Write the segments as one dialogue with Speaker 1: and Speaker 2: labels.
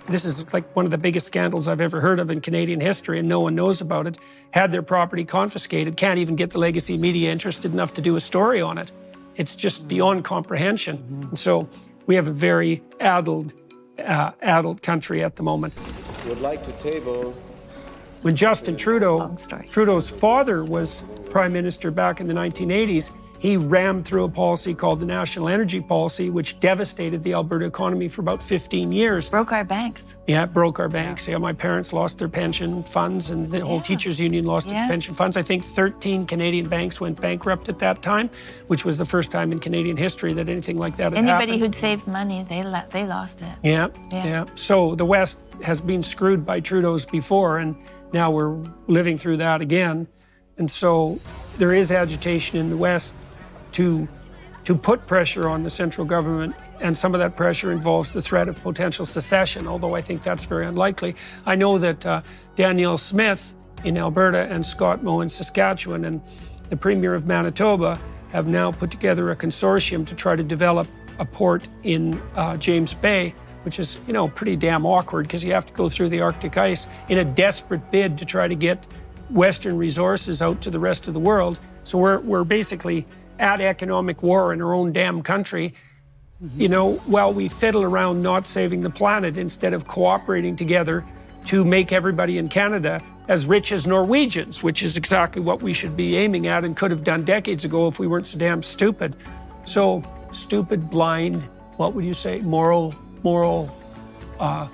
Speaker 1: this is like one of the biggest scandals I've ever heard of in Canadian history, and no one knows about it, had their property confiscated, can't even get the legacy media interested enough to do a story on it. It's just beyond comprehension. And so we have a very addled country at the moment.
Speaker 2: Would like to table.
Speaker 1: When Justin Trudeau's father was Prime Minister back in the 1980s, he rammed through a policy called the National Energy Policy, which devastated the Alberta economy for about 15 years.
Speaker 3: Broke our banks.
Speaker 1: Yeah, it broke our banks. Yeah, my parents lost their pension funds, and the whole teachers' union lost its pension funds. I think 13 Canadian banks went bankrupt at that time, which was the first time in Canadian history that anything like that had happened.
Speaker 3: Anybody who'd saved money, they lost it.
Speaker 1: Yeah. So the West has been screwed by Trudeau's before, and now we're living through that again. And so there is agitation in the West to put pressure on the central government, and some of that pressure involves the threat of potential secession, although I think that's very unlikely. I know that Danielle Smith in Alberta and Scott Moe in Saskatchewan and the Premier of Manitoba have now put together a consortium to try to develop a port in James Bay, which is, you know, pretty damn awkward because you have to go through the Arctic ice in a desperate bid to try to get Western resources out to the rest of the world. So we're basically at economic war in our own damn country, you know, while we fiddle around not saving the planet instead of cooperating together to make everybody in Canada as rich as Norwegians, which is exactly what we should be aiming at and could have done decades ago if we weren't so damn stupid. So stupid, blind, what would you say,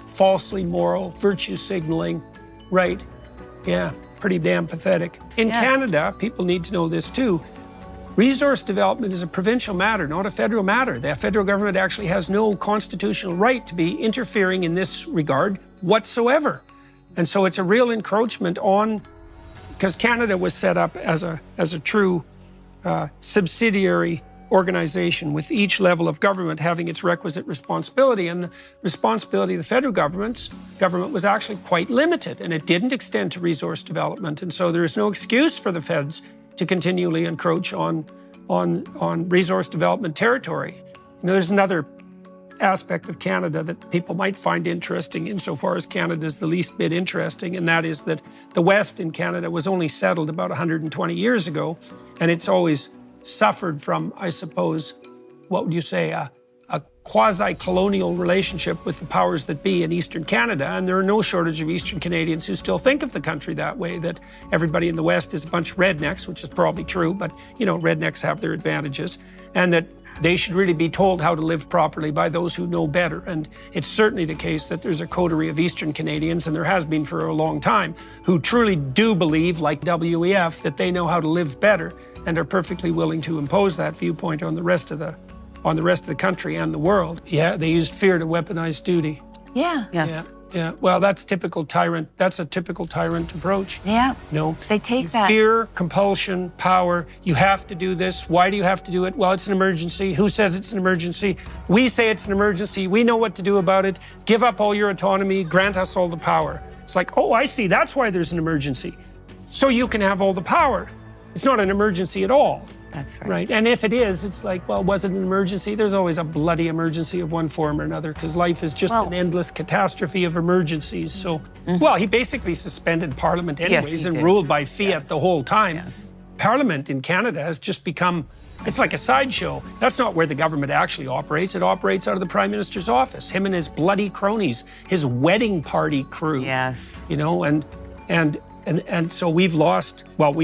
Speaker 1: falsely moral, virtue signaling, right? Yeah, pretty damn pathetic. In Canada, people need to know this too, resource development is a provincial matter, not a federal matter. The federal government actually has no constitutional right to be interfering in this regard whatsoever. And so it's a real encroachment on, because Canada was set up as a true subsidiary organization with each level of government having its requisite responsibility. And the responsibility of the federal government was actually quite limited, and it didn't extend to resource development. And so there is no excuse for the feds to continually encroach on resource development territory. You know, there's another aspect of Canada that people might find interesting insofar as Canada is the least bit interesting, and that is that the West in Canada was only settled about 120 years ago, and it's always suffered from, I suppose, what would you say, a quasi-colonial relationship with the powers that be in Eastern Canada, and there are no shortage of Eastern Canadians who still think of the country that way, that everybody in the West is a bunch of rednecks, which is probably true, but, you know, rednecks have their advantages, and that they should really be told how to live properly by those who know better. And it's certainly the case that there's a coterie of Eastern Canadians, and there has been for a long time, who truly do believe, like WEF, that they know how to live better and are perfectly willing to impose that viewpoint on the rest of the country and the world. Yeah, they used fear to weaponize duty.
Speaker 3: Yeah.
Speaker 4: Yes.
Speaker 1: Yeah. Well, that's typical tyrant. That's a typical tyrant approach.
Speaker 3: Yeah.
Speaker 1: You know,
Speaker 3: they take that.
Speaker 1: Fear, compulsion, power. You have to do this. Why do you have to do it? Well, it's an emergency. Who says it's an emergency? We say it's an emergency. We know what to do about it. Give up all your autonomy. Grant us all the power. It's like, oh, I see. That's why there's an emergency. So you can have all the power. It's not an emergency at all.
Speaker 4: That's right.
Speaker 1: Right. And if it is, it's like, well, was it an emergency? There's always a bloody emergency of one form or another, because life is just an endless catastrophe of emergencies. So, well, he basically suspended Parliament anyways and ruled by fiat the whole time.
Speaker 4: Yes.
Speaker 1: Parliament in Canada has just become, it's like a sideshow. That's not where the government actually operates. It operates out of the Prime Minister's office, him and his bloody cronies, his wedding party crew.
Speaker 4: Yes.
Speaker 1: You know, and so we've lost, well,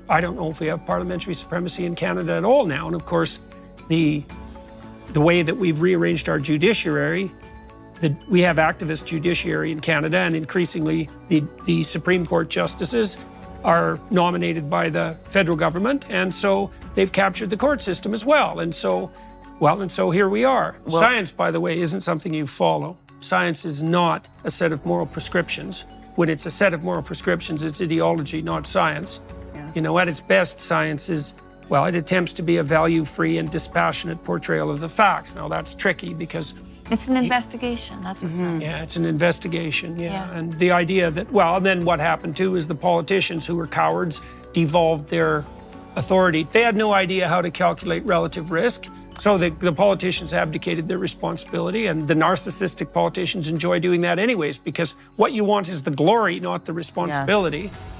Speaker 1: I don't know if we have parliamentary supremacy in Canada at all now. And of course, the way that we've rearranged our judiciary, we have activist judiciary in Canada, and increasingly the Supreme Court justices are nominated by the federal government, and so they've captured the court system as well. And so here we are. Well, science, by the way, isn't something you follow. Science is not a set of moral prescriptions. When it's a set of moral prescriptions, it's ideology, not science. Yes. You know, at its best, science is, well, it attempts to be a value-free and dispassionate portrayal of the facts. Now, that's tricky because...
Speaker 3: It's an investigation, that's what science is.
Speaker 1: Yeah, it's an investigation, yeah. And the idea that, well, and then what happened too is the politicians who were cowards devolved their authority. They had no idea how to calculate relative risk. So the politicians abdicated their responsibility, and the narcissistic politicians enjoy doing that anyways, because what you want is the glory, not the responsibility.
Speaker 4: Yes.